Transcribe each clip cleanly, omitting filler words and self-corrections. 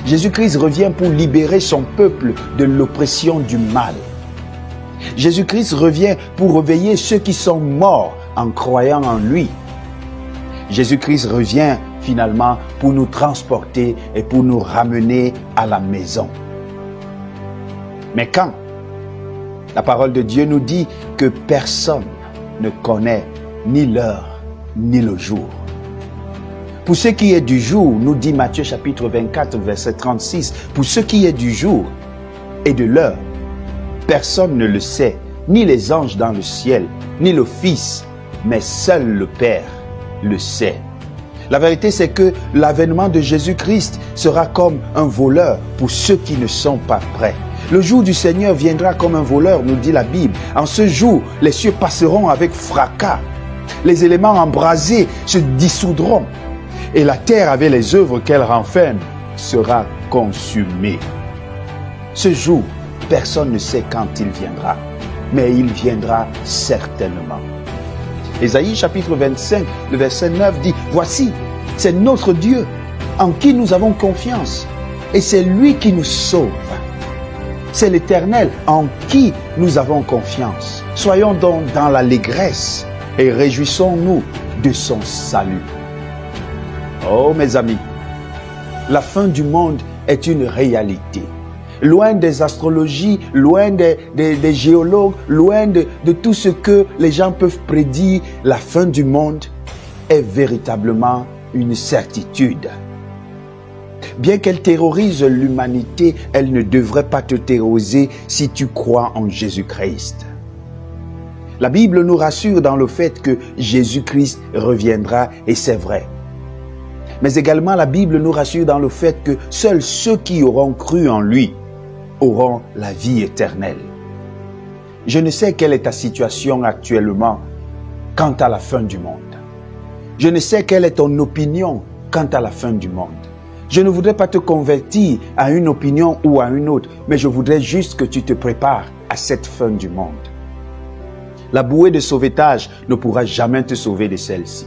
Jésus-Christ revient pour libérer son peuple de l'oppression du mal. Jésus-Christ revient pour réveiller ceux qui sont morts en croyant en lui. Jésus-Christ revient finalement pour nous transporter et pour nous ramener à la maison. Mais quand? La parole de Dieu nous dit que personne ne connaît ni l'heure ni le jour. Pour ce qui est du jour, nous dit Matthieu chapitre 24, verset 36, pour ce qui est du jour et de l'heure, personne ne le sait, ni les anges dans le ciel, ni le Fils, mais seul le Père le sait. La vérité, c'est que l'avènement de Jésus-Christ sera comme un voleur pour ceux qui ne sont pas prêts. Le jour du Seigneur viendra comme un voleur, nous dit la Bible. En ce jour, les cieux passeront avec fracas. Les éléments embrasés se dissoudront. Et la terre, avec les œuvres qu'elle renferme, sera consumée. Ce jour, personne ne sait quand il viendra, mais il viendra certainement. Ésaïe chapitre 25, le verset 9 dit, « Voici, c'est notre Dieu en qui nous avons confiance, et c'est lui qui nous sauve. C'est l'Éternel en qui nous avons confiance. Soyons donc dans l'allégresse et réjouissons-nous de son salut. » Oh mes amis, la fin du monde est une réalité. Loin des astrologies, loin des géologues, loin de tout ce que les gens peuvent prédire, la fin du monde est véritablement une certitude. Bien qu'elle terrorise l'humanité, elle ne devrait pas te terroriser si tu crois en Jésus-Christ. La Bible nous rassure dans le fait que Jésus-Christ reviendra, et c'est vrai. Mais également la Bible nous rassure dans le fait que seuls ceux qui auront cru en lui auront la vie éternelle. Je ne sais quelle est ta situation actuellement quant à la fin du monde. Je ne sais quelle est ton opinion quant à la fin du monde. Je ne voudrais pas te convertir à une opinion ou à une autre, mais je voudrais juste que tu te prépares à cette fin du monde. La bouée de sauvetage ne pourra jamais te sauver de celle-ci.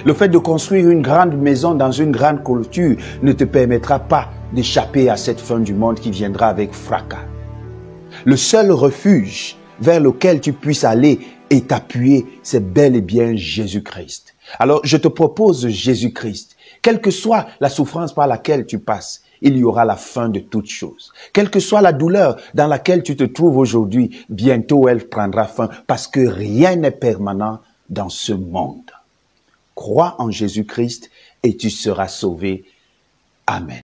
Le fait de construire une grande maison dans une grande clôture ne te permettra pas d'échapper à cette fin du monde qui viendra avec fracas. Le seul refuge vers lequel tu puisses aller et t'appuyer, c'est bel et bien Jésus-Christ. Alors, je te propose Jésus-Christ. Quelle que soit la souffrance par laquelle tu passes, il y aura la fin de toutes choses. Quelle que soit la douleur dans laquelle tu te trouves aujourd'hui, bientôt elle prendra fin parce que rien n'est permanent dans ce monde. Crois en Jésus-Christ et tu seras sauvé. Amen.